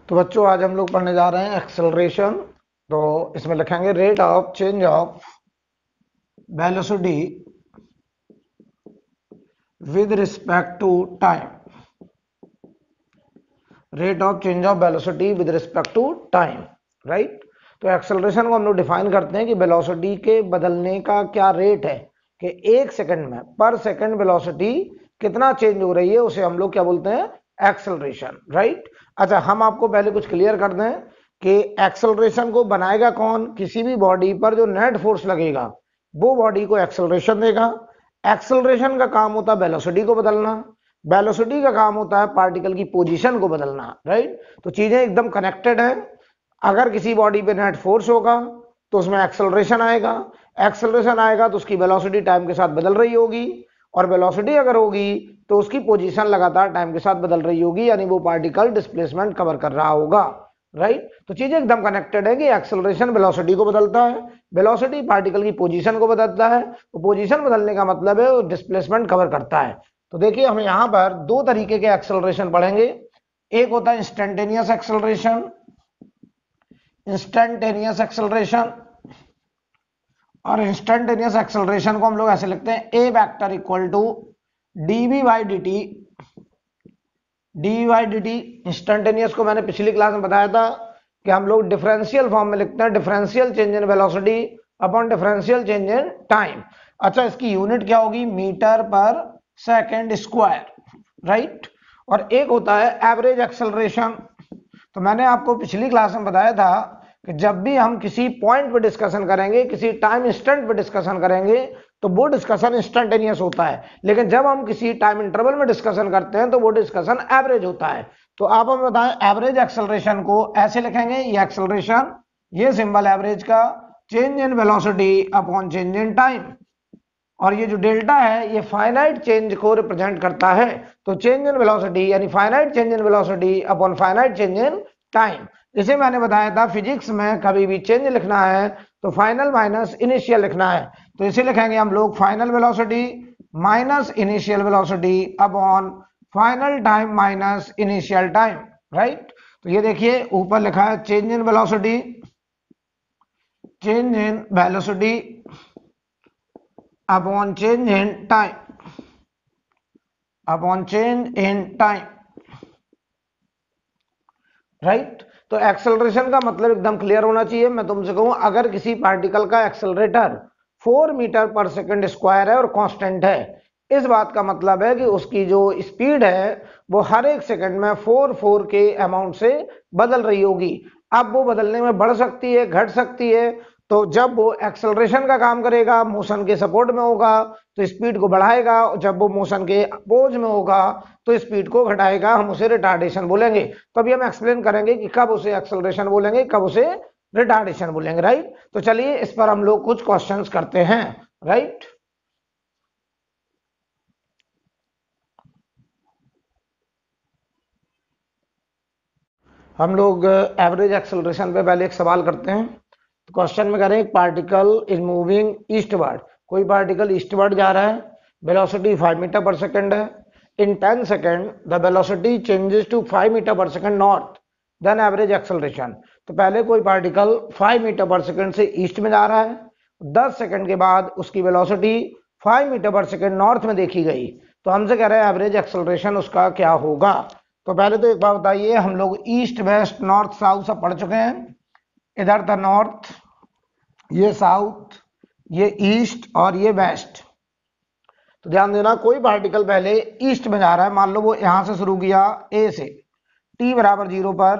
तो बच्चों आज हम लोग पढ़ने जा रहे हैं एक्सेलरेशन। तो इसमें लिखेंगे rate of change of velocity with respect to time. Rate of change of velocity with respect to time, right. तो एक्सेलरेशन को हम लोग डिफाइन करते हैं कि वेलोसिटी के बदलने का क्या रेट है, कि एक सेकंड में पर सेकंड वेलोसिटी कितना चेंज हो रही है, उसे हम लोग क्या बोलते हैं, एक्सेलरेशन, राइट। अच्छा, हम आपको पहले कुछ क्लियर कर दें कि एक्सेलरेशन को बनाएगा कौन। किसी भी बॉडी पर जो नेट फोर्स लगेगा वो बॉडी को एक्सेलरेशन देगा। एक्सेलरेशन का काम होता है वेलोसिटी को बदलना, वेलोसिटी का काम होता है पार्टिकल की पोजीशन को बदलना, राइट। तो चीजें एकदम कनेक्टेड है। अगर किसी बॉडी पे नेट फोर्स होगा तो उसमें एक्सेलरेशन आएगा, एक्सेलरेशन आएगा तो उसकी वेलोसिटी टाइम के साथ बदल रही होगी, और वेलोसिटी अगर होगी तो उसकी पोजीशन लगातार टाइम के साथ बदल रही होगी, यानी वो पार्टिकल डिस्प्लेसमेंट कवर कर रहा होगा, राइट। तो चीजें एकदम कनेक्टेड है कि एक्सेलरेशन वेलोसिटी को बदलता है, वेलोसिटी पार्टिकल की पोजीशन को बदलता है, तो पोजीशन बदलने का मतलब है वो डिस्प्लेसमेंट कवर करता है। तो देखिए हम यहां पर दो तरीके के एक्सेलरेशन पढ़ेंगे। एक होता है इंस्टेंटेनियस एक्सेलरेशन, इंस्टेंटेनियस एक्सेलरेशन। और इंस्टेंटेनियस एक्सेलरेशन को हम लोग ऐसे लिखते हैं a vector equal to DV by D T, DV by D T. Instantaneous को मैंने पिछली क्लास में बताया था कि हम लोग डिफरेंशियल फॉर्म में लिखते हैं, differential change in velocity upon differential change in time. अच्छा, इसकी यूनिट क्या होगी, metre per second square, right. और एक होता है एवरेज एक्सेलरेशन। तो मैंने आपको पिछली क्लास में बताया था कि जब भी हम किसी पॉइंट पे डिस्कशन करेंगे, किसी टाइम इंस्टेंट पे डिस्कशन करेंगे, तो वो डिस्कशन इंस्टेंटेनियस होता है, लेकिन जब हम किसी टाइम इंटरवल में डिस्कशन करते हैं तो वो डिस्कशन एवरेज होता है। तो आप हमें बताएं, एवरेज एक्सेलरेशन को ऐसे लिखेंगे, ये एक्सेलरेशन, ये सिंबल एवरेज का, change in velocity upon change in time, और ये जो डेल्टा है ये फाइनाइट चेंज को रिप्रेजेंट करता है। तो चेंज इन वेलोसिटी यानी finite change in velocity upon finite change in time. जैसे मैंने बताया था फिजिक्स में कभी भी चेंज लिखना है तो फाइनल माइनस इनिशियल लिखना है। तो इसे लिखेंगे हम लोग final velocity minus initial velocity upon final time minus initial time, right. तो ये देखिए ऊपर लिखा है change in velocity, change in velocity upon change in time, upon change in time, right. तो एक्सेलरेशन का मतलब एकदम क्लियर होना चाहिए। मैं तुमसे कहूं अगर किसी पार्टिकल का accelerator 4 metre per second square है और कांस्टेंट है, इस बात का मतलब है कि उसकी जो स्पीड है वो हर एक सेकंड में 4 के अमाउंट से बदल रही होगी। अब वो बदलने में बढ़ सकती है, घट सकती है। तो जब वो एक्सेलरेशन का काम करेगा, मोशन के सपोर्ट में होगा तो स्पीड को बढ़ाएगा, और जब वो मोशन के अपोज में होगा तो स्पीड को घटाएगा, हम उसे रिटार्डेशन बोलेंगे। तो अभी हम एक्सप्लेन करेंगे कि कब उसे एक्सेलरेशन बोलेंगे, कब उसे रिटार्डेशन बोलेंगे, राइट। तो चलिए इस पर हम लोग कुछ क्वेश्चंस करते हैं, राइट। हम लोग एवरेज एक्सेलरेशन पे पहले एक सवाल करते हैं। तो क्वेश्चन में कह रहे हैं पार्टिकल इज मूविंग ईस्टवर्ड, कोई पार्टिकल ईस्टवर्ड जा रहा है, वेलोसिटी 5 मीटर पर सेकंड है। In 10 second the velocity changes to 5 metre per second north, then average acceleration. तो पहले कोई पार्टिकल 5 मीटर पर सेकंड से ईस्ट में जा रहा है, 10 सेकंड के बाद उसकी velocity 5 metre per second north में देखी गई, तो हमसे कह रहे हैं एवरेज एक्सेलरेशन उसका क्या होगा। तो पहले तो एक बात बताइए, हम लोग ईस्ट वेस्ट नॉर्थ साउथ सब पढ़ चुके हैं। इधर था नॉर्थ, ये साउथ, ये ईस्ट और ये वेस्ट। तो ध्यान देना, कोई पार्टिकल पहले ईस्ट में जा रहा है, मान लो वो यहां से शुरू किया ए से, टी बराबर 0 पर,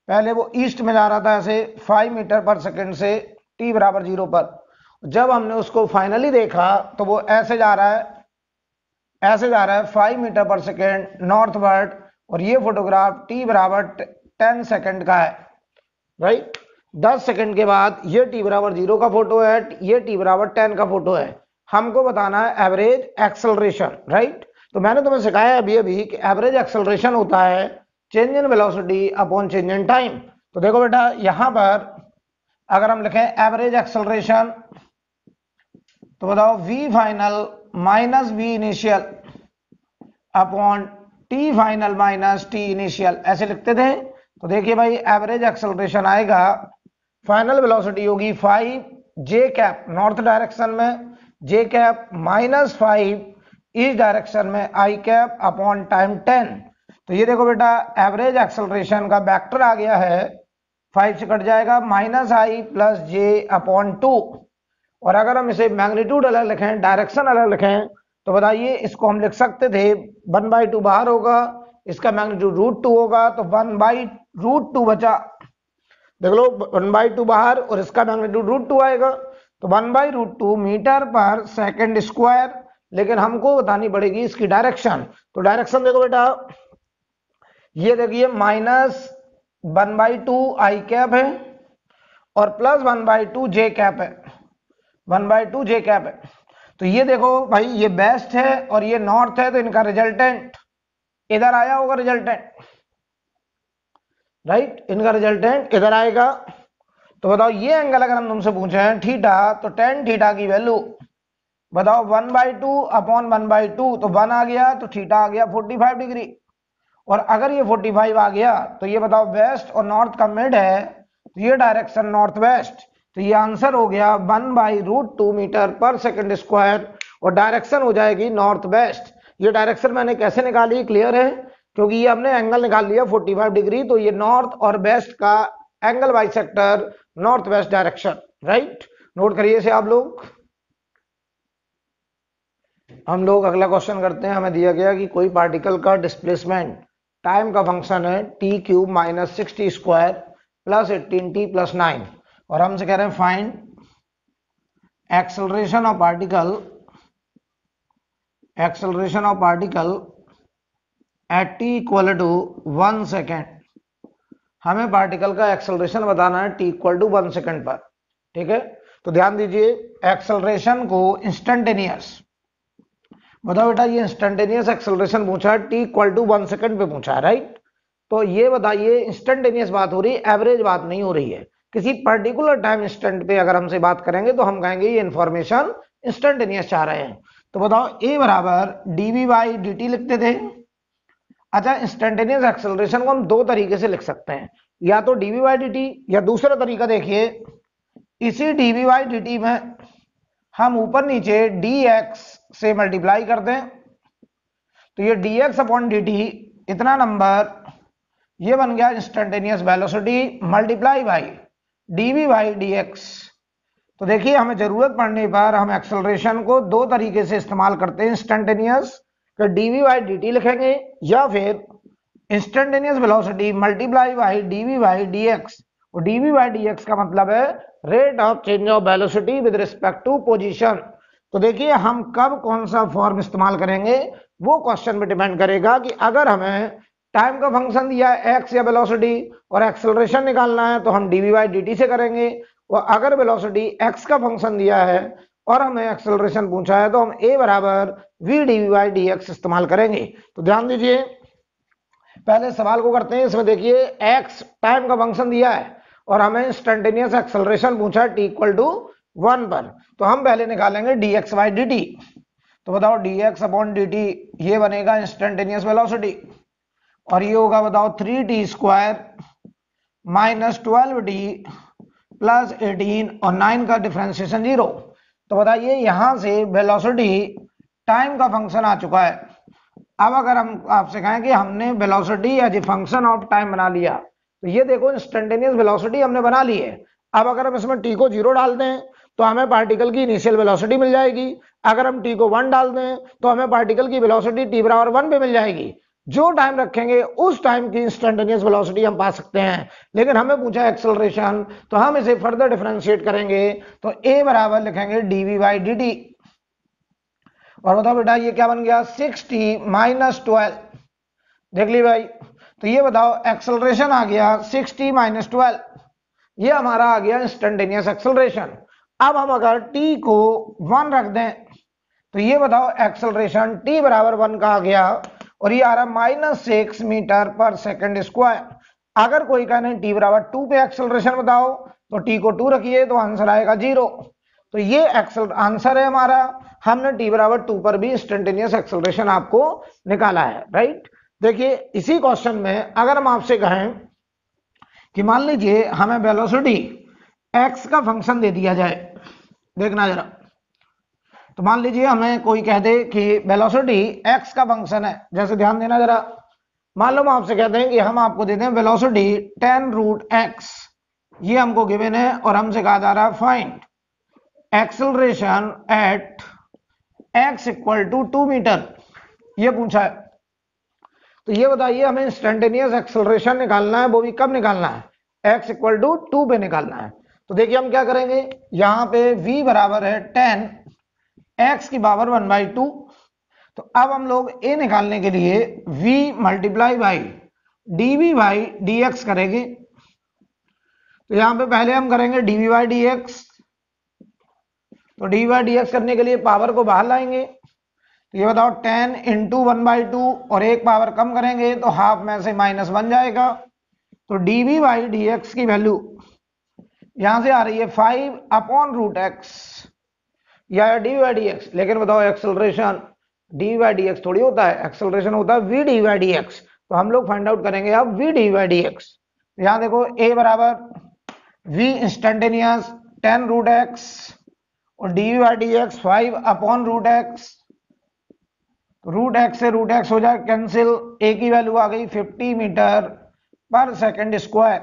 पहले वो ईस्ट में जा रहा था ऐसे 5 मीटर पर सेकंड से टी बराबर 0 पर। जब हमने उसको फाइनली देखा तो वो ऐसे जा रहा है, ऐसे जा रहा है 5 मीटर पर सेकंड नॉर्थवर्ड, और ये फोटोग्राफ टी बराबर 10 सेकंड का है, राइट। 10 सेकंड के बाद ये टी बराबर 0 का फोटो है, ये टी बराबर 10 का फोटो है। हमको बताना है एवरेज एक्सेलरेशन, राइट। तो मैंने तुम्हें सिखाया अभी अभी कि एवरेज एक्सेलरेशन होता है change in velocity upon change in time. तो देखो बेटा, यहां पर अगर हम लिखें एवरेज एक्सेलरेशन तो बताओ v final minus v initial upon T final minus T initial, ऐसे लिखते थे। तो देखिए भाई एवरेज एक्सेलरेशन आएगा, फाइनल वेलोसिटी होगी 5 जे कैप नॉर्थ डायरेक्शन में, जे कैप -5 ईस्ट डायरेक्शन में, आई कैप अपॉन टाइम 10। तो ये देखो बेटा एवरेज एक्सेलरेशन का वेक्टर आ गया है, 5 से कट जाएगा -i प्लस जे अपॉन 2। और अगर हम इसे मैग्नीट्यूड अलग लिखें, डायरेक्शन अलग लिखें, तो बताइए इसको हम लिख सकते थे 1/2 बाहर होगा, इसका मैग्नीट्यूड √2 होगा, तो 1/√2 बचा। देख लो 1/2 बाहर और इसका मैग्नीट्यूड √2 आएगा, तो 1/√2 मीटर पर सेकंड स्क्वायर। लेकिन हमको बतानी पड़ेगी इसकी डायरेक्शन। तो डायरेक्शन देखो बेटा, ये देखिए -1/2 आई कैप है और +1/2 जे कैप है, 1/2 जे कैप है। तो ये देखो भाई ये वेस्ट है और ये नॉर्थ है, तो इनका रिजल्टेंट इधर आया होगा, रिजल्टेंट राइट, इनका रिजल्टेंट इधर आएगा। तो बताओ ये एंगल अगर हम तुमसे पूछे हैं थीटा, तो tan थीटा की वैल्यू बताओ 1/2 अपॉन 1/2, तो 1 आ गया, तो थीटा आ गया 45 डिग्री। और अगर ये 45 आ गया तो ये बताओ वेस्ट और नॉर्थ का मिड है, तो ये डायरेक्शन नॉर्थ वेस्ट, तो ये आंसर हो गया 1/√2 मीटर पर सेकंड स्क्वायर और डायरेक्शन हो जाएगी नॉर्थ वेस्ट। ये डायरेक्शन मैंने कैसे निकाली क्लियर है, क्योंकि ये हमने एंगल निकाल लिया 45 डिग्री, तो ये नॉर्थ और वेस्ट का angle bisector north west direction, right. Note करिए इसे आप लोग। हम लोग अगला क्वेश्चन करते हैं। हमें दिया गया कि कोई पार्टिकल का डिस्प्लेसमेंट टाइम का फंक्शन है t³ - 60 स्क्वायर प्लस 18t + 9, और हमसे कह रहे हैं find acceleration of particle at t = 1 second. हमें पार्टिकल का एक्सेलरेशन बताना है t = 1 सेकेंड पर, ठीक है। तो ध्यान दीजिए एक्सेलरेशन को इंस्टेंटेनियस बताओ बेटा, ये इंस्टेंटेनियस एक्सेलरेशन पूछा है, t = 1 सेकेंड पे पूछा है, राइट। तो ये बताइए इंस्टेंटेनियस बात हो रही है, एवरेज बात नहीं हो रही है। किसी पर्टिकुलर टाइम इंस्टेंट पे अगर हमसे बात करेंगे तो हम कहेंगे ये इंफॉर्मेशन इंस्टेंटेनियस चाह रहे हैं। तो बताओ a = dv/dt लिखते थे। अच्छा, इंस्टेंटेनियस एक्सेलरेशन को हम दो तरीके से लिख सकते हैं, या तो dv/dt, या दूसरा तरीका देखिए, इसी dv/dt में हम ऊपर नीचे dx से मल्टीप्लाई कर दें, तो ये dx/dt इतना नंबर, ये बन गया instantaneous velocity multiply by dv/dx। तो देखिए हमें जरूरत पड़ने पर हम एक्सेलरेशन को दो तरीके से इस्तेमाल करते हैं, इंस्टेंटेनियस का dv/dt लिखेंगे, या फिर instantaneous velocity multiply by dv/dx। और dv/dx का मतलब है rate of change of velocity with respect to position. तो देखिए हम कब कौन सा फॉर्म इस्तेमाल करेंगे वो क्वेश्चन पे डिपेंड करेगा, कि अगर हमें टाइम का फंक्शन दिया है x या वेलोसिटी और एक्सेलरेशन निकालना है तो हम dv/dt से करेंगे, और अगर वेलोसिटी x का फंक्शन दिया है और हमें एक्सेलरेशन पूछा है तो हम a = v dv/dx इस्तेमाल करेंगे। तो ध्यान दीजिए पहले सवाल को करते हैं। इसमें देखिए x टाइम का फंक्शन दिया है और हमें इंस्टेंटेनियस एक्सेलरेशन पूछा है t = 1 पर, तो हम पहले निकालेंगे dx/dt। तो बताओ dx/dt ये बनेगा इंस्टेंटेनियस वेलोसिटी, और ये होगा बताओ 3t² - 12t + 18 और 9 का डिफरेंशिएशन 0। तो बताइए यहां से वेलोसिटी टाइम का फंक्शन आ चुका है। अब अगर हम आपसे कहें कि हमने velocity as a function of time बना लिया, तो ये देखो इंस्टेंटेनियस वेलोसिटी हमने बना ली है। अब अगर हम इसमें t को 0 डाल दें तो हमें पार्टिकल की इनिशियल वेलोसिटी मिल जाएगी। अगर हम t को 1 डाल दें तो हमें पार्टिकल की वेलोसिटी t = 1 पे मिल जाएगी। जो टाइम रखेंगे उस टाइम की इंस्टेंटेनियस वेलोसिटी हम पा सकते हैं। लेकिन हमें पूछा एक्सेलरेशन, तो हम इसे फर्दर डिफरेंशिएट करेंगे, तो a बराबर लिखेंगे dv/dt। और बताओ बेटा ये क्या बन गया 6t - 12, देख ली भाई। तो ये बताओ एक्सेलरेशन आ गया 6t - 12, ये हमारा आ गया इंस्टेंटेनियस एक्सेलरेशन। अब हम अगर t को 1 रख दें तो ये बताओ एक्सेलरेशन t = 1 का आ गया, और ये आ रहा -6 मीटर पर सेकंड स्क्वायर। अगर कोई कहने t = 2 पे एक्सेलरेशन बताओ तो t को 2 रखिए तो आंसर आएगा 0। तो ये आंसर है हमारा। हमने t = 2 पर भी इंस्टेंटेनियस एक्सेलरेशन आपको निकाला है, राइट। देखिए इसी क्वेश्चन में अगर हम आपसे कहें कि मान लीजिए हमें वेलोसिटी x का फंक्शन दे दिया जाए, देखना जरा। तो मान लीजिए हमें कोई कह दे कि वेलोसिटी x का फंक्शन है, जैसे ध्यान देना जरा। मान लो हम आपसे कहते हैं कि हम आपको देते हैं वेलोसिटी 10√x, ये हमको गिवन है और हमसे कहा जा रहा है find acceleration at x equal to 2 metre, ये पूछा है। तो ये बताइए हमें इंस्टेंटेनियस एक्सेलरेशन निकालना है, वो भी कब निकालना है, x इक्वल टू 2 पे निकालना है। तो देखिए हम क्या करेंगे, यहाँ पे v बराबर है 10 x की पावर 1/2। तो अब हम लोग a निकालने के लिए v multiply by dv by dx करेंगे। तो यहाँ पे पहले हम करेंगे dv बाई dx। तो dv बाई dx करने के लिए पावर को बाहर लाएंगे। तो ये बताओ 10 इंटू 1/2 और एक पावर कम करेंगे तो हाफ में से -1 जाएगा। तो dv बाई dx की वैल्यू यहां से आ रही है 5/√x या dv बाई dx। लेकिन बताओ एक्सेलरेशन dv बाई dx थोड़ी होता है, एक्सेलरेशन होता है v dv बाई dx। तो हम लोग फाइंड आउट करेंगे अब v dv बाई dx। यहां देखो a बराबर v इंस्टेंटेनियस 10√x और dv by dx 5/√x। √x से √x हो जाए कैंसिल, a की वैल्यू आ गई 50 मीटर पर सेकंड स्क्वायर।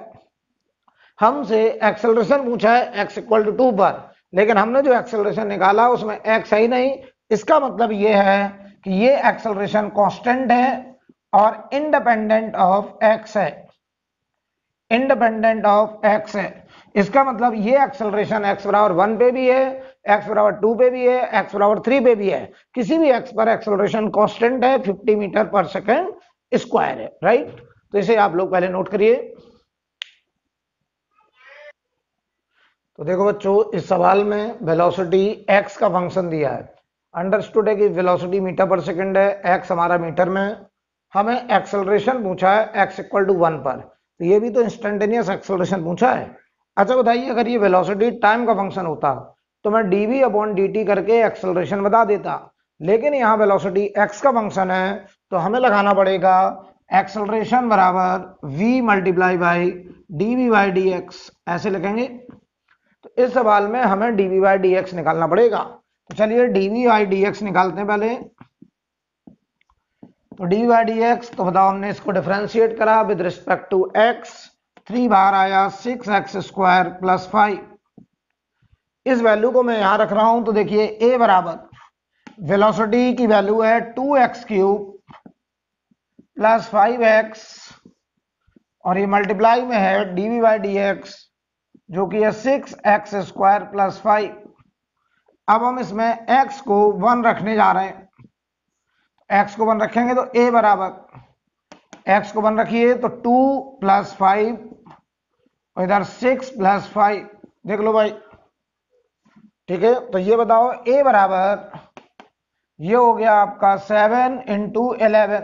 हमसे एक्सेलरेशन पूछा है x इक्वल टू 2 पर, लेकिन हमने जो एक्सेलरेशन निकाला उसमें x है ही नहीं। इसका मतलब ये है कि ये एक्सेलरेशन कांस्टेंट है और इंडिपेंडेंट ऑफ x है, इंडिपेंडेंट ऑफ x है। इसका मतलब ये एक्सेलरेशन x बराबर 1 पे भी है, x बराबर 2 पे भी है, x बराबर 3 पे भी है। किसी भी x पर एक्सेलरेशन कांस्टेंट है, 50 मीटर पर सेकंड स्क्वायर है, राइट। तो इसे आप लोग पहले नोट करिए। तो देखो बच्चों, इस सवाल में वेलोसिटी x का फंक्शन दिया है। अंडरस्टूड है कि वेलोसिटी मीटर पर सेकंड है, x हमारा मीटर में, हमें एक्सेलरेशन पूछा है x इक्वल टू 1 पर। तो ये भी तो इंस्टेंटेनियस एक्सेलरेशन पूछा है। अच्छा बताइए, अगर ये वेलोसिटी टाइम का फंक्शन होता तो मैं dv अपॉन dt करके एक्सेलरेशन बता देता, लेकिन यहाँ वेलोसिटी x का फंक्शन है तो हमें लगाना पड़ेगा एक्सेलरेशन बराबर v multiply by dv by dx, ऐसे लिखेंगे। तो इस सवाल में हमें dv बाई dx निकालना पड़ेगा। तो चलिए dv बाई dx निकालते हैं पहले। तो dv बाई dx, तो बताओ हमने इसको डिफरेंशिएट करा विद रिस्पेक्ट टू x, 3 बार आया 6x स्क्वायर प्लस 5। इस वैल्यू को मैं यहां रख रहा हूं। तो देखिए a बराबर वेलोसिटी की वैल्यू है 2x क्यूब प्लस 5x और ये मल्टीप्लाई में है dv बाई dx जो कि है 6x स्क्वायर प्लस 5। अब हम इसमें x को 1 रखने जा रहे हैं। x को 1 रखेंगे तो a बराबर x को 1 रखिए तो 2 प्लस 5 और इधर 6 प्लस 5, देख लो भाई, ठीक है। तो ये बताओ a बराबर ये हो गया आपका 7 इंटू 11,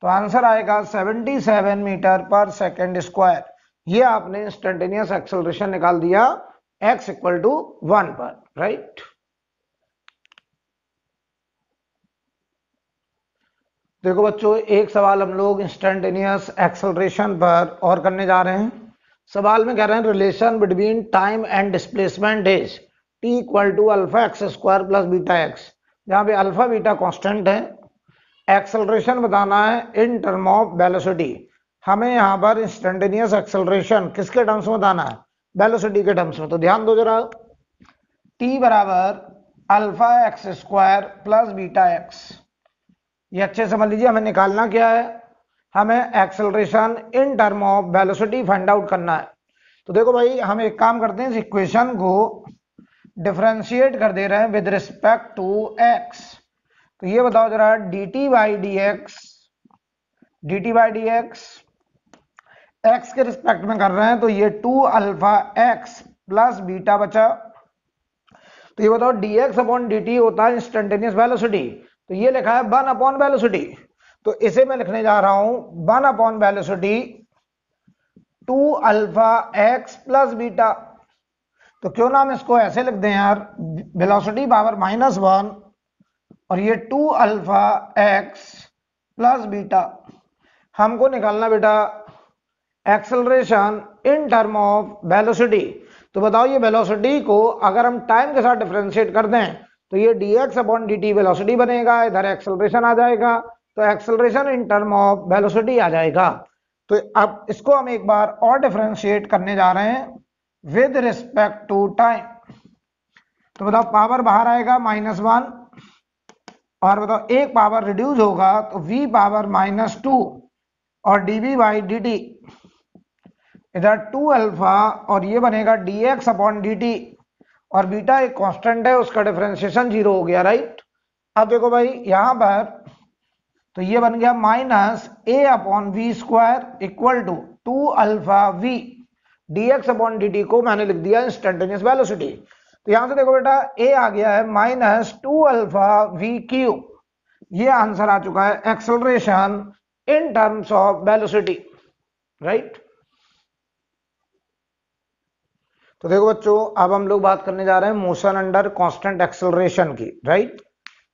तो आंसर आएगा 77 मीटर पर सेकेंड स्क्वायर। ये आपने इंस्टेंटेनियस एक्सेलरेशन निकाल दिया x इक्वल टू 1 पर, राइट। देखो बच्चों, एक सवाल हम लोग इंस्टेंटेनियस एक्सेलरेशन पर और करने जा रहे हैं। सवाल में कह रहे हैं relation between time and displacement is t equal to alpha x square plus beta x, जहाँ पे अल्फा बीटा कांस्टेंट है। एक्सेलरेशन बताना है इन टर्म ऑफ वेलोसिटी। हमें यहाँ पर इंस्टेंटेनियस एक्सेलरेशन किसके टर्म्स में बताना है, वेलोसिटी के टर्म्स में। तो ध्यान दो जरा, t बराबर alpha x square plus beta x, ये अच्छे समझ लीजिए। हमें निकालना क्या है, हमें acceleration in term of velocity find out करना है। तो देखो भाई, हम एक काम करते हैं, इस इक्वेशन को डिफरेंशिएट कर दे रहे हैं विद रिस्पेक्ट टू x। तो ये बताओ जरा dt बाई dx x के रिस्पेक्ट में कर रहे हैं तो ये 2 अल्फा x प्लस बीटा बचा। तो ये बताओ dx अपॉन dt होता है इंस्टेंटेनियस वेलोसिटी, तो ये लिखा है 1 अपॉन वेलोसिटी। तो इसे मैं लिखने जा रहा हूं 1 upon velocity 2 alpha x plus beta. तो क्यों ना हम इसको ऐसे लिख दें यार, वेलोसिटी पावर -1 और ये 2 अल्फा x प्लस बीटा। हमको निकालना बेटा acceleration in term of velocity. तो बताओ ये वेलोसिटी को अगर हम टाइम के साथ डिफरेंशिएट कर दें तो ये dx अपॉन dt वेलोसिटी बनेगा, इधर एक्सेलरेशन आ जाएगा, तो acceleration in term of velocity आ जाएगा। तो अब इसको हम एक बार और डिफरेंशिएट करने जा रहे हैं विद रिस्पेक्ट टू टाइम। तो बताओ पावर बाहर आएगा -1 और बताओ एक पावर रिड्यूस होगा तो v पावर -2 और dv बाई dt इधर 2 अल्फा और ये बनेगा dx अपॉन dt और बीटा एक कांस्टेंट है, उसका डिफरेंशिएशन 0 हो गया, राइट। अब देखो भाई यहां पर तो ये बन गया -a upon v square equal to 2 alpha v dx upon dt को मैंने लिख दिया इंस्टेंटेनियस वेलोसिटी। तो यहां से देखो बेटा a आ गया है -2 अल्फा v क्यूब, ये आंसर आ चुका है acceleration in terms of velocity, right. तो देखो बच्चों अब हम लोग बात करने जा रहे हैं मोशन अंडर कांस्टेंट एक्सेलरेशन की, राइट।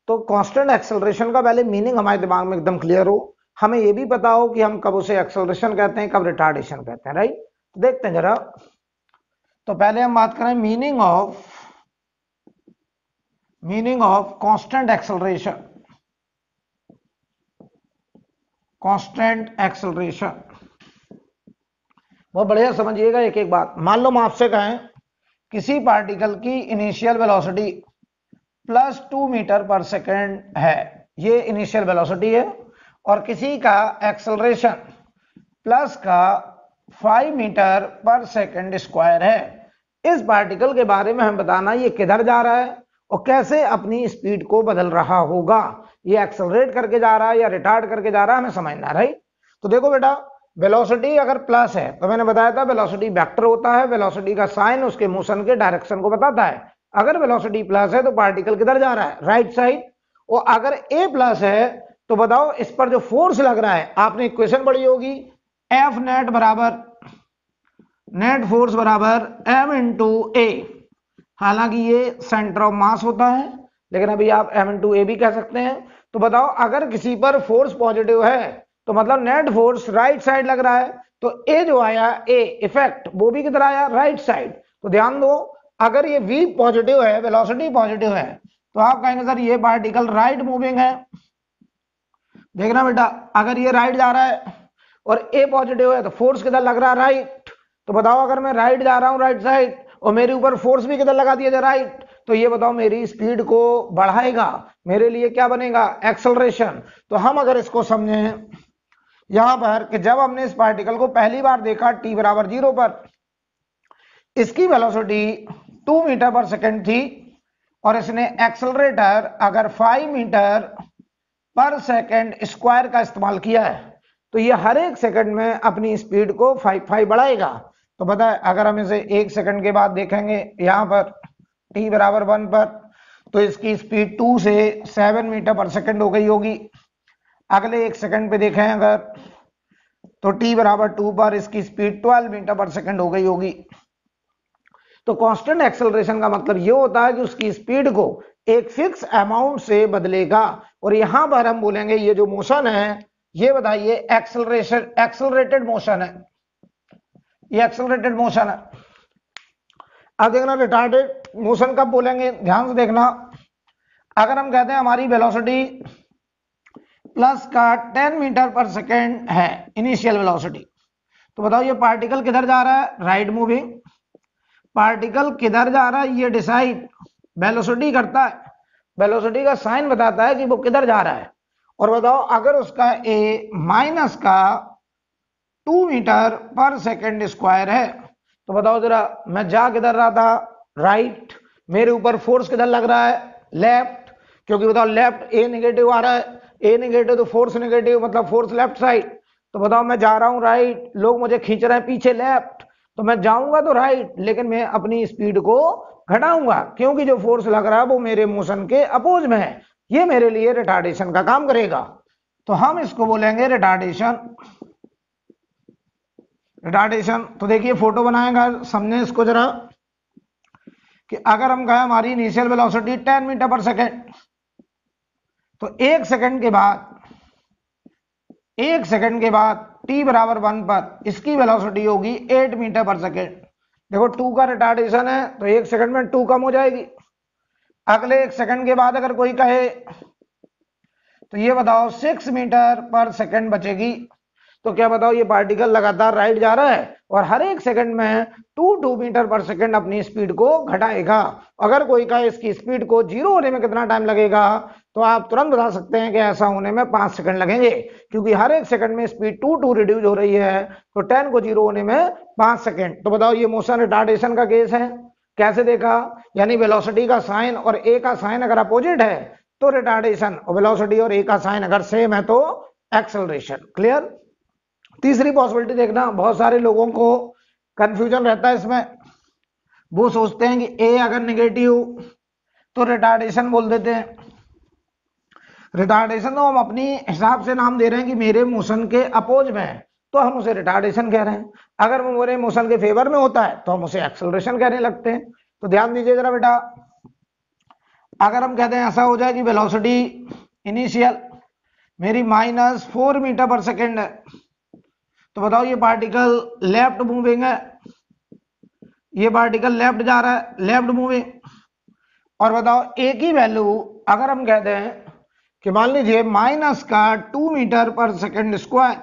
तो कांस्टेंट एक्सेलरेशन का पहले मीनिंग हमारे दिमाग में एकदम क्लियर हो, हमें ये भी पता हो कि हम कब उसे एक्सेलरेशन कहते हैं, कब रिटार्डेशन कहते हैं, राइट। देखते हैं जरा। तो पहले हम बात करें meaning of constant acceleration. Constant acceleration बहुत बढ़िया समझिएगा एक एक बात। मान लो हम आपसे कहें किसी पार्टिकल की initial velocity +2 metre per second है, ये इनिशियल वेलोसिटी है, और किसी का एक्सेलरेशन प्लस का 5 मीटर पर सेकेंड स्क्वायर है। इस पार्टिकल के बारे में हमें बताना ये किधर जा रहा है और कैसे अपनी स्पीड को बदल रहा होगा, ये एक्सेलरेट करके जा रहा है या रिटार्ड करके जा रहा है, हमें समझना है, राइट। तो देखो बेटा वेलोसिटी अगर प्लस है तो मैंने बताया था वेलोसिटी वेक्टर होता है, वेलोसिटी का साइन उसके मोशन के डायरेक्शन को बताता है। अगर वेलोसिटी प्लस है तो पार्टिकल किधर जा रहा है, राइट साइड। और अगर a प्लस है तो बताओ इस पर जो फोर्स लग रहा है, आपने इक्वेशन पढ़ी होगी, F नेट बराबर नेट फोर्स बराबर m इंटू ए। हालांकि ये सेंटर ऑफ मास होता है लेकिन अभी आप m इंटू ए भी कह सकते हैं। तो बताओ अगर किसी पर फोर्स पॉजिटिव है तो मतलब नेट फोर्स राइट साइड लग रहा है, तो ए जो आया ए इफेक्ट वो भी किधर आया, राइट साइड। तो ध्यान दो अगर ये v पॉजिटिव है, वेलोसिटी पॉजिटिव है, तो आप कहेंगे सर ये पार्टिकल राइट मूविंग है। देखना बेटा अगर ये राइट जा रहा है और a पॉजिटिव है तो फोर्स किधर लग रहा है, राइट। तो बताओ अगर मैं राइट जा रहा हूं राइट साइड और मेरे ऊपर फोर्स भी किधर लगा दिया जाए, राइट, तो ये बताओ मेरी स्पीड को बढ़ाएगा, मेरे लिए क्या बनेगा, एक्सेलरेशन। तो हम अगर इसको समझें यहां पर कि जब हमने इस पार्टिकल को पहली बार देखा t बराबर 0 पर, इसकी वेलोसिटी 2 मीटर पर सेकेंड थी और इसने एक्सेलरेटर अगर 5 मीटर पर सेकेंड स्क्वायर का इस्तेमाल किया है तो ये हर एक सेकंड में अपनी स्पीड को 5 बढ़ाएगा। तो पता है अगर हम इसे एक सेकंड के बाद देखेंगे यहाँ पर t बराबर 1 पर, तो इसकी स्पीड 2 से 7 मीटर पर सेकंड हो गई होगी। अगले एक सेकंड पे देखें अगर तो t बराबर 2 पर इसकी स्पीड 12 मीटर पर सेकंड हो गई होगी। तो कांस्टेंट एक्सेलरेशन का मतलब ये होता है कि उसकी स्पीड को एक फिक्स अमाउंट से बदलेगा। और यहां पर हम बोलेंगे ये जो मोशन है ये बताइए एक्सेलरेटेड मोशन है, ये एक्सेलरेटेड मोशन है। अब देखना रिटार्डेड मोशन कब बोलेंगे, ध्यान से देखना। अगर हम कहते हैं हमारी वेलोसिटी प्लस का 10 मीटर पर सेकेंड है इनिशियल वेलोसिटी, तो बताओ ये पार्टिकल किधर जा रहा है, राइट मूविंग। पार्टिकल किधर जा रहा है ये डिसाइड वेलोसिटी करता है, वेलोसिटी का साइन बताता है कि वो किधर जा रहा है। और बताओ अगर उसका ए माइनस का 2 मीटर पर सेकेंड स्क्वायर है तो बताओ जरा मैं जा किधर रहा था, राइट। मेरे ऊपर फोर्स किधर लग रहा है, लेफ्ट, क्योंकि बताओ लेफ्ट ए नेगेटिव आ रहा है, ए नेगेटिव तो फोर्स नेगेटिव मतलब फोर्स लेफ्ट साइड। तो बताओ मैं जा रहा हूं राइट, लोग मुझे खींच रहे हैं पीछे लेफ्ट, तो मैं जाऊंगा तो राइट लेकिन मैं अपनी स्पीड को घटाऊंगा क्योंकि जो फोर्स लग रहा है वो मेरे मोशन के अपोज में है, ये मेरे लिए रिटार्डेशन का काम करेगा। तो हम इसको बोलेंगे रिटार्डेशन। रिटार्डेशन तो देखिए फोटो बनाएगा, समझे इसको जरा कि अगर हम कहें हमारी initial velocity 10 metre per second, तो एक सेकंड के बाद t बराबर 1 पर इसकी वेलोसिटी होगी 8 मीटर पर सेकेंड। देखो 2 का रिटार्डेशन है तो 1 सेकंड में 2 कम हो जाएगी। अगले 1 सेकंड के बाद अगर कोई कहे तो ये बताओ 6 मीटर पर सेकंड बचेगी। तो क्या बताओ ये पार्टिकल लगातार राइट जा रहा है और हर एक सेकंड में 2 मीटर पर सेकंड अपनी स्पीड को घटाएगा। अगर कोई कहे इसकी स्पीड को 0 होने में कितना टाइम लगेगा तो आप तुरंत बता सकते हैं कि ऐसा होने में 5 सेकंड लगेंगे, क्योंकि हर एक सेकंड में स्पीड 2 रिड्यूस हो रही है तो 10 को 0 होने में 5 सेकंड। तो बताओ ये मोशन रिटार्डेशन का केस है। कैसे देखा, यानी वेलोसिटी का साइन और ए का साइन अगर अपोजिट है तो रिटार्डेशन, और वेलोसिटी और ए का साइन अगर सेम है तो एक्सेलरेशन। क्लियर। तीसरी पॉसिबिलिटी देखना, बहुत सारे लोगों को कंफ्यूजन रहता है इसमें, वो सोचते हैं कि ए अगर नेगेटिव तो रिटार्डेशन बोल देते हैं। रिटार्डेशन तो हम अपनी हिसाब से नाम दे रहे हैं कि मेरे मोशन के अपोज में है तो हम उसे रिटार्डेशन कह रहे हैं, अगर वो मेरे मोशन के फेवर में होता है तो हम उसे एक्सेलरेशन कहने लगते हैं। तो ध्यान दीजिए जरा बेटा, अगर हम कहते हैं ऐसा हो जाए कि वेलोसिटी इनिशियल मेरी -4 मीटर पर सेकेंड है, तो बताओ ये पार्टिकल लेफ्ट मूविंग है, ये पार्टिकल लेफ्ट जा रहा है, लेफ्ट मूविंग। और बताओ ए की वैल्यू अगर हम कहते हैं कि मान लीजिए -2 मीटर पर सेकेंड स्क्वायर,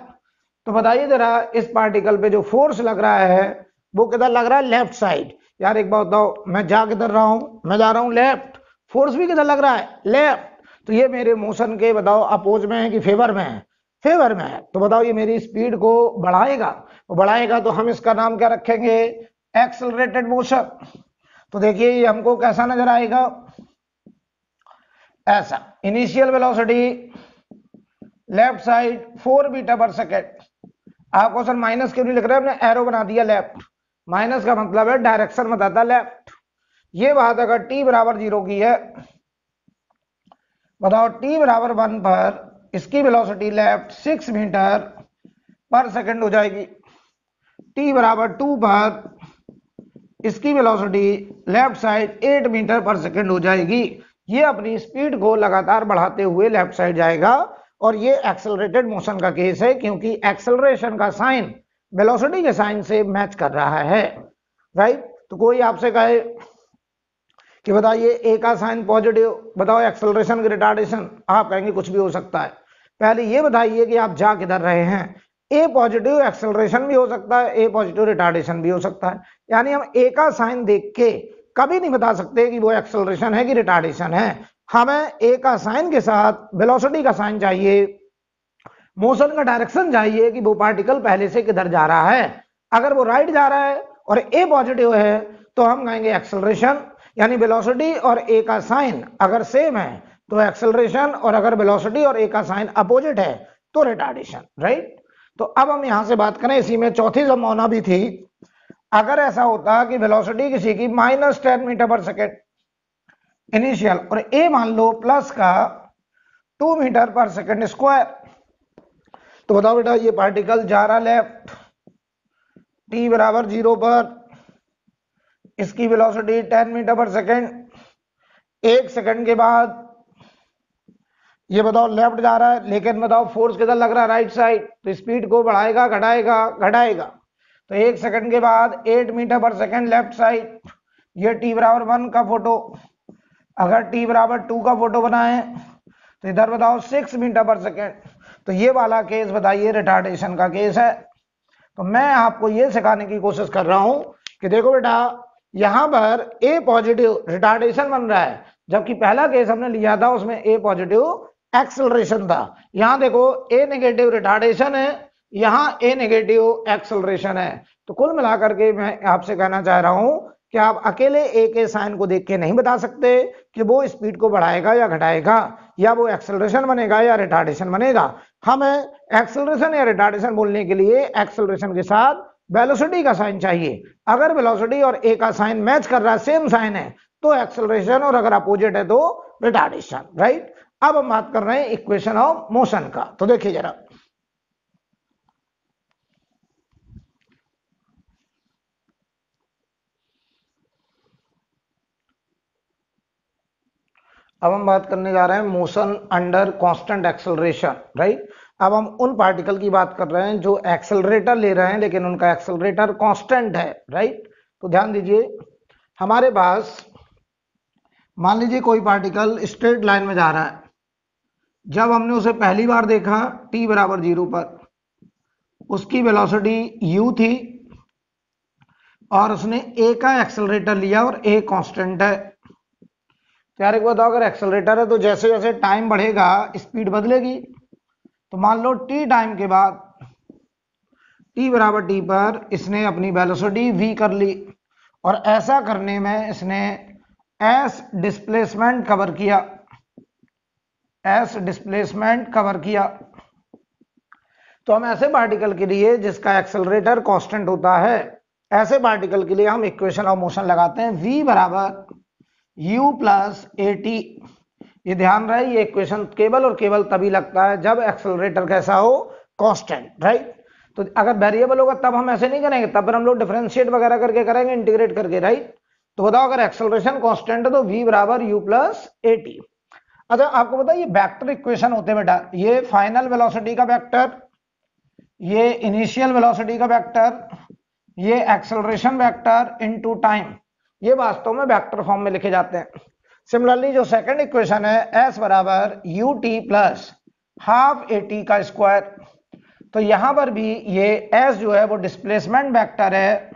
तो बताइए जरा इस पार्टिकल पे जो फोर्स लग रहा है वो किधर लग रहा है, लेफ्ट साइड। यार एक बात बताओ, मैं जा किधर रहा हूं, मैं जा रहा हूं लेफ्ट, फोर्स भी किधर लग रहा है, लेफ्ट। तो ये मेरे मोशन के बताओ अपोज में है कि फेवर में है, फेवर में है। तो बताओ ये मेरी स्पीड को बढ़ाएगा, बढ़ाएगा तो हम इसका नाम क्या रखेंगे, एक्सेलरेटेड मोशन। तो देखिए ये हमको कैसा नजर आएगा, ऐसा। Initial velocity left side 4 metre per second. आपको सर माइनस क्यों नहीं लिख रहे, हमने एरो बना दिया लेफ्ट, माइनस का मतलब है डायरेक्शन बताता लेफ्ट। ये बात अगर t बराबर 0 की है, बताओ t बराबर 1 पर इसकी velocity left 6 metre per second हो जाएगी, t बराबर 2 पर इसकी velocity left side 8 metre per second हो जाएगी। ये अपनी स्पीड को लगातार बढ़ाते हुए लेफ्ट साइड जाएगा और ये एक्सेलरेटेड मोशन का केस है, क्योंकि एक्सेलरेशन का साइन वेलोसिटी के साइन से मैच कर रहा है, राइट। तो कोई आपसे कहे कि बताइए ए का साइन पॉजिटिव, बताओ एक्सेलरेशन की रिटार्डेशन, आप कहेंगे कुछ भी हो सकता है। पहले ये बताइए कि आप जा किधर रहे हैं, ए पॉजिटिव एक्सेलरेशन भी हो सकता है, ए पॉजिटिव रिटार्डेशन भी हो सकता है। यानी हम ए का साइन देख के कभी नहीं बता सकते कि वो एक्सेलरेशन है कि रिटार्डेशन है। हमें ए का साइन के साथ वेलोसिटी का साइन चाहिए, मोशन का डायरेक्शन चाहिए कि वो पार्टिकल पहले से किधर जा रहा है। अगर वो राइट जा रहा है और ए पॉजिटिव है तो हम कहेंगे एक्सेलरेशन, यानी वेलोसिटी और ए का साइन अगर सेम है तो एक्सेलरेशन, और अगर वेलोसिटी और ए का साइन अपोजिट है तो रिटार्डेशन, राइट। तो अब हम यहां से बात करें, इसी में चौथी संभावना भी थी, अगर ऐसा होता कि वेलोसिटी किसी की -10 मीटर पर सेकेंड इनिशियल और ए मान लो प्लस का 2 मीटर पर सेकेंड स्क्वायर, तो बताओ बेटा ये पार्टिकल जा रहा लेफ्ट, t बराबर 0 पर इसकी velocity 10 metre per second, 1 second के बाद ये बताओ लेफ्ट जा रहा है, लेकिन बताओ फोर्स किधर लग रहा है, राइट साइड। तो स्पीड को बढ़ाएगा घटाएगा, घटाएगा। तो 1 सेकंड के बाद 8 metre per second left side, ये t बराबर 1 का फोटो। अगर t बराबर 2 का फोटो बनाए तो इधर बताओ 6 मीटर पर सेकेंड। तो ये वाला केस बताइए रिटार्डेशन का केस है। तो मैं आपको ये सिखाने की कोशिश कर रहा हूं कि देखो बेटा यहां पर ए पॉजिटिव रिटार्डेशन बन रहा है, जबकि पहला केस हमने लिया था उसमें ए पॉजिटिव एक्सेलरेशन था। यहां देखो ए नेगेटिव रिटार्डेशन है, यहां ए नेगेटिव एक्सेलरेशन है। तो कुल मिलाकर के मैं आपसे कहना चाह रहा हूं कि आप अकेले ए के साइन को देख के नहीं बता सकते कि वो स्पीड को बढ़ाएगा या घटाएगा, या वो एक्सेलरेशन बनेगा या रिटार्डेशन बनेगा। हमें एक्सेलरेशन या रिटार्डेशन बोलने के लिए एक्सेलरेशन के साथ वेलोसिटी का साइन चाहिए। अगर वेलोसिटी और ए का साइन मैच कर रहा है, सेम साइन है, तो एक्सेलरेशन, और अगर अपोजिट है तो रिटार्डेशन, राइट। अब हम बात कर रहे हैं इक्वेशन ऑफ मोशन का। तो देखिए जरा, अब हम बात करने जा रहे हैं motion under constant acceleration, right. अब हम उन पार्टिकल की बात कर रहे हैं जो एक्सेलरेटर ले रहे हैं लेकिन उनका एक्सेलरेटर कांस्टेंट है, राइट। तो ध्यान दीजिए, हमारे पास मान लीजिए कोई पार्टिकल स्ट्रेट लाइन में जा रहा है। जब हमने उसे पहली बार देखा t बराबर 0 पर, उसकी वेलोसिटी u थी और उसने a का एक्सेलरेटर लिया और a कांस्टेंट है। तो यार एक बताओ, अगर एक्सेलरेटर है तो जैसे जैसे टाइम बढ़ेगा स्पीड बदलेगी। तो मान लो t टाइम के बाद t बराबर t पर इसने अपनी वेलोसिटी v कर ली और ऐसा करने में इसने s डिस्प्लेसमेंट कवर किया, s डिस्प्लेसमेंट कवर किया। तो हम ऐसे पार्टिकल के लिए जिसका एक्सेलरेटर कांस्टेंट होता है, ऐसे पार्टिकल के लिए हम इक्वेशन ऑफ मोशन लगाते हैं v बराबर u प्लस at। ये ध्यान रहे, ये इक्वेशन केवल और केवल तभी लगता है जब एक्सेलरेटर कैसा हो, कांस्टेंट, राइट। तो अगर वेरिएबल होगा तब हम ऐसे नहीं करेंगे, तब हम लोग डिफरेंशिएट वगैरह करके करेंगे, इंटीग्रेट करके, राइट। तो बताओ अगर एक्सेलरेशन कांस्टेंट है तो v बराबर u प्लस at। अच्छा आपको पता है ये वेक्टर इक्वेशन होते हैं बेटा, ये फाइनल वेलोसिटी का वेक्टर, ये इनिशियल वेलोसिटी का वेक्टर, ये एक्सेलरेशन वेक्टर इनटू टाइम, ये वास्तव में वेक्टर फॉर्म में लिखे जाते हैं। सिमिलरली जो सेकंड इक्वेशन है s बराबर ut प्लस हाफ at का स्क्वायर, तो यहां पर भी ये s जो है वो डिस्प्लेसमेंट वेक्टर है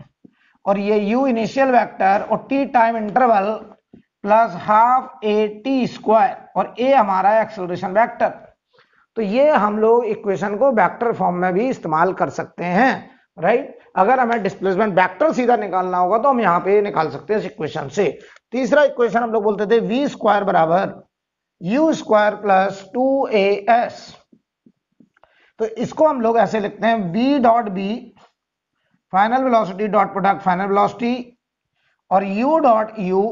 और ये u इनिशियल वेक्टर और t time interval plus half at square और a हमारा एक्सेलरेशन वेक्टर। तो ये हम लोग इक्वेशन को वेक्टर फॉर्म में भी इस्तेमाल कर सकते हैं, राइट। अगर हमें डिस्प्लेसमेंट वेक्टर सीधा निकालना होगा तो हम यहाँ पे निकाल सकते हैं इस इक्वेशन से। तीसरा इक्वेशन हम लोग बोलते थे v स्क्वायर बराबर u स्क्वायर प्लस 2as। तो इसको हम लोग ऐसे लिखते हैं v dot b final velocity dot product final velocity और u dot u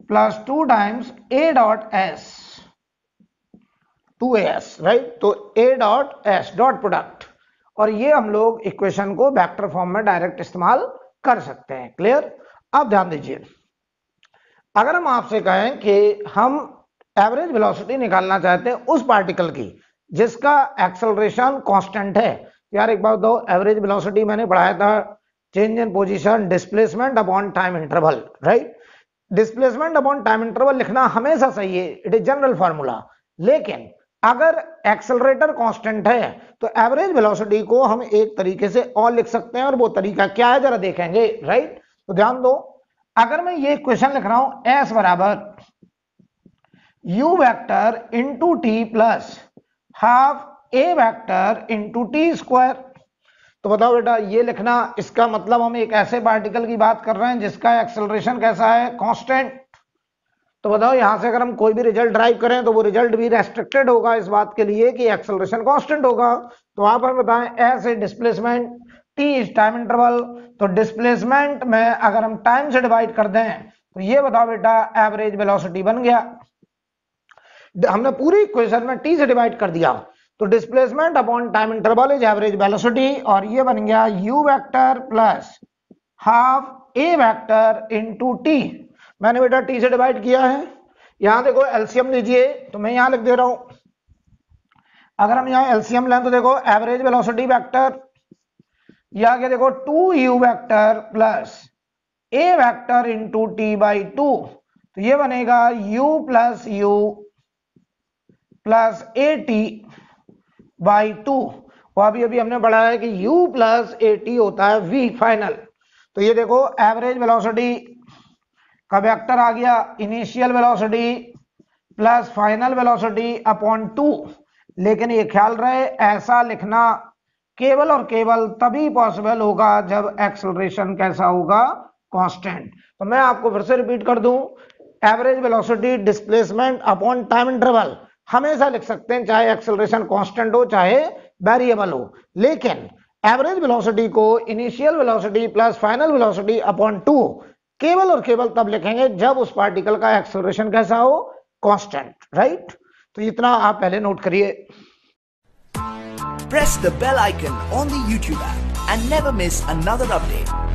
plus 2 times a dot s 2as, right. तो a dot s dot product, और ये हम लोग इक्वेशन को वेक्टर फॉर्म में डायरेक्ट इस्तेमाल कर सकते हैं। क्लियर। अब ध्यान दीजिए, अगर हम आपसे कहें कि हम एवरेज वेलोसिटी निकालना चाहते हैं उस पार्टिकल की जिसका एक्सेलरेशन कांस्टेंट है, यार एक बात बताओ, एवरेज वेलोसिटी मैंने पढ़ाया था change in position displacement upon time interval, right. Displacement upon time interval लिखना हमेशा सही है, इट इज जनरल फॉर्मूला। लेकिन अगर एक्सेलरेटर कांस्टेंट है तो एवरेज वेलोसिटी को हम एक तरीके से और लिख सकते हैं, और वो तरीका क्या है जरा देखेंगे, राइट। तो ध्यान दो, अगर मैं ये इक्वेशन लिख रहा हूं s बराबर u vector into T plus half a vector into T square, तो बताओ बेटा ये लिखना, इसका मतलब हम एक ऐसे पार्टिकल की बात कर रहे हैं जिसका एक्सेलरेशन कैसा है, कांस्टेंट। तो बताओ यहां से अगर हम कोई भी रिजल्ट ड्राइव करें तो वो रिजल्ट भी रेस्ट्रिक्टेड होगा इस बात के लिए कि एक्सेलरेशन कांस्टेंट होगा। तो वहां पर बताएं s is displacement, t is time interval, तो डिस्प्लेसमेंट में अगर हम टाइम से डिवाइड कर दें तो ये बताओ बेटा एवरेज वेलोसिटी बन गया। हमने पूरी इक्वेशन में t से डिवाइड कर दिया, तो displacement upon time interval is average velocity, और ये बन गया u vector plus half a vector into t। मैंने बेटा t से डिवाइड किया है, यहां देखो एलसीएम लीजिए, तो मैं यहां लिख दे रहा हूं, अगर हम यहां एलसीएम लें तो देखो एवरेज वेलोसिटी वेक्टर, या आगे देखो 2u vector plus a vector into t by 2, तो ये बनेगा u plus u plus at by 2। और अभी अभी हमने पढ़ा है कि u प्लस at होता है v फाइनल। तो ये देखो एवरेज वेलोसिटी का वेक्टर आ गया initial velocity plus final velocity upon 2। लेकिन ये ख्याल रहे ऐसा लिखना केवल और केवल तभी पॉसिबल होगा जब एक्सेलरेशन कैसा होगा, कांस्टेंट। तो मैं आपको फिर से रिपीट कर दूं, average velocity displacement upon time interval हमेशा लिख सकते हैं, चाहे एक्सेलरेशन कांस्टेंट हो चाहे वेरिएबल हो। लेकिन एवरेज वेलोसिटी को initial velocity plus final velocity upon 2 केवल और केवल तब लिखेंगे जब उस पार्टिकल का एक्सेलरेशन कैसा हो, कांस्टेंट, राइट। तो इतना आप पहले नोट करिए। Press the bell icon on the YouTube app and never miss another update.